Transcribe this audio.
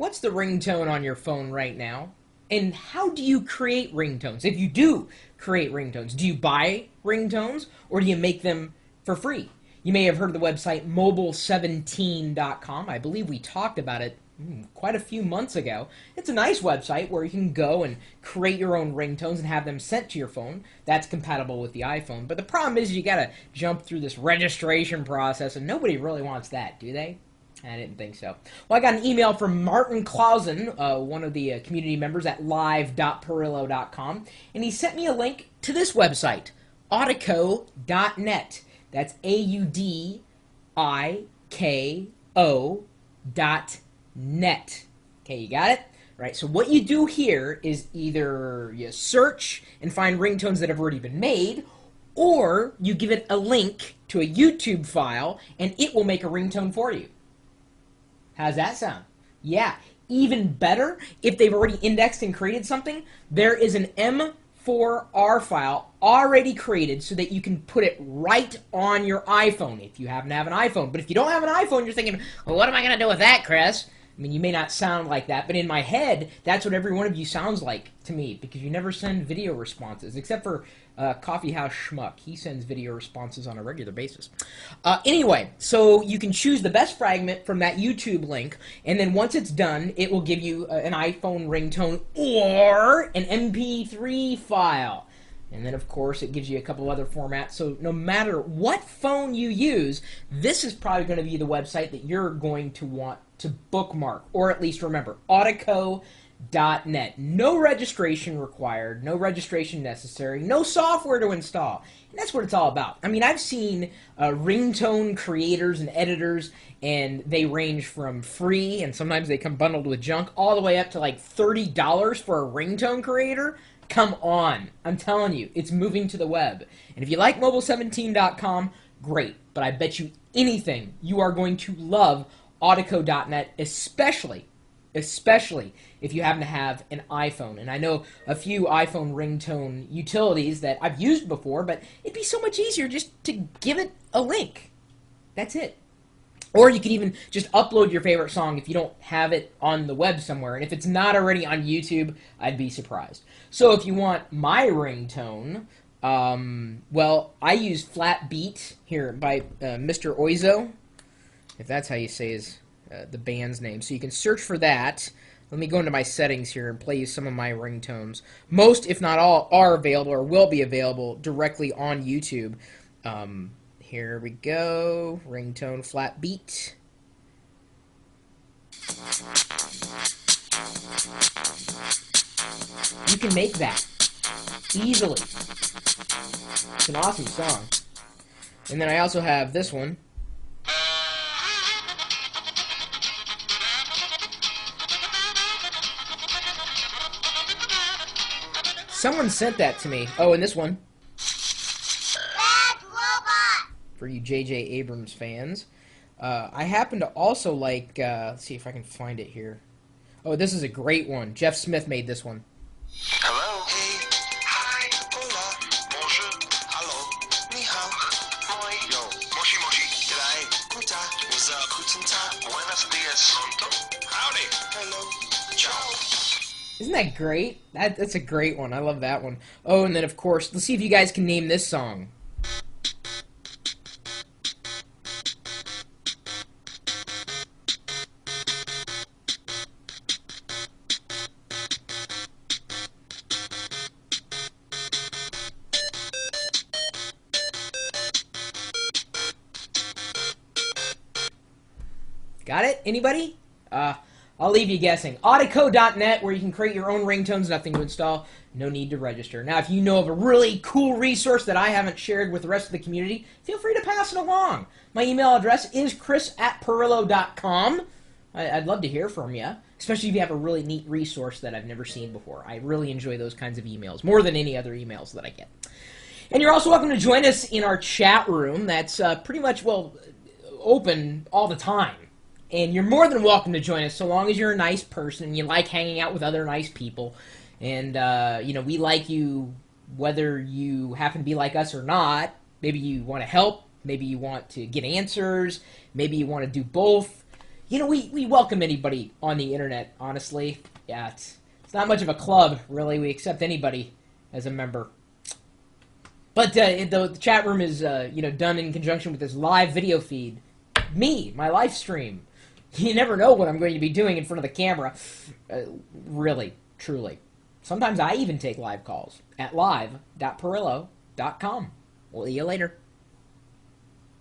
what's the ringtone on your phone right now? And how do you create ringtones? If you do create ringtones, do you buy ringtones or do you make them for free? You may have heard of the website mobile17.com. I believe we talked about it quite a few months ago. It's a nice website where you can go and create your own ringtones and have them sent to your phone. That's compatible with the iPhone. But the problem is you gotta jump through this registration process, and nobody really wants that, do they? I didn't think so. Well, I got an email from Martin Clausen, one of the community members at live.perillo.com, and he sent me a link to this website, audiko.net. That's AUDIKO.net. Okay, you got it? Right, so what you do here is either you search and find ringtones that have already been made, or you give it a link to a YouTube file, and it will make a ringtone for you. How's that sound? Yeah. Even better, if they've already indexed and created something, there is an M4R file already created so that you can put it right on your iPhone if you happen to have an iPhone. But if you don't have an iPhone, you're thinking, well, what am I going to do with that, Chris? I mean, you may not sound like that, but in my head, that's what every one of you sounds like to me, because you never send video responses, except for Coffee House Schmuck. He sends video responses on a regular basis. Anyway, so you can choose the best fragment from that YouTube link, and then once it's done, it will give you an iPhone ringtone or an MP3 file. And then, of course, it gives you a couple other formats. So no matter what phone you use, this is probably going to be the website that you're going to want to bookmark, or at least remember, audiko.net. No registration required, no registration necessary, no software to install. And that's what it's all about. I mean, I've seen ringtone creators and editors, and they range from free, and sometimes they come bundled with junk, all the way up to like $30 for a ringtone creator. Come on. I'm telling you, it's moving to the web. And if you like mobile17.com, great. But I bet you anything you are going to love audiko.net, especially if you happen to have an iPhone. And I know a few iPhone ringtone utilities that I've used before, but it'd be so much easier just to give it a link. That's it. Or you could even just upload your favorite song if you don't have it on the web somewhere. And if it's not already on YouTube, I'd be surprised. So if you want my ringtone, well, I use Flat Beat here by Mr. Oizo, if that's how you say the band's name. So you can search for that. Let me go into my settings here and play you some of my ringtones. Most, if not all, are available or will be available directly on YouTube. Here we go. Ringtone Flat Beat. You can make that easily. It's an awesome song. And then I also have this one. Someone sent that to me. Oh, and this one. For you J.J. Abrams fans. I happen to also like, let's see if I can find it here. Oh, this is a great one. Jeff Smith made this one. Hello. Hey. Hi. Hola. Bonjour. Hello. Ni hao. Moi. Yo. Moshi moshi. G'day. Guten. What's up? Guten Tag. Buenos dias. Pronto. Howdy. Hello. Ciao. Isn't that great? That's a great one. I love that one. Oh, and then, of course, let's see if you guys can name this song. Got it? Anybody? I'll leave you guessing. Audiko.net, where you can create your own ringtones, nothing to install, no need to register. Now, if you know of a really cool resource that I haven't shared with the rest of the community, feel free to pass it along. My email address is chris@perillo.com. I'd love to hear from you, especially if you have a really neat resource that I've never seen before. I really enjoy those kinds of emails, more than any other emails that I get. And you're also welcome to join us in our chat room that's pretty much, well, open all the time. And you're more than welcome to join us so long as you're a nice person and you like hanging out with other nice people. And, you know, we like you whether you happen to be like us or not. Maybe you want to help. Maybe you want to get answers. Maybe you want to do both. we welcome anybody on the internet, honestly. Yeah, it's not much of a club, really. We accept anybody as a member. But the chat room is, done in conjunction with this live video feed. My live stream. You never know what I'm going to be doing in front of the camera. Really, truly. Sometimes I even take live calls at live.perillo.com. We'll see you later.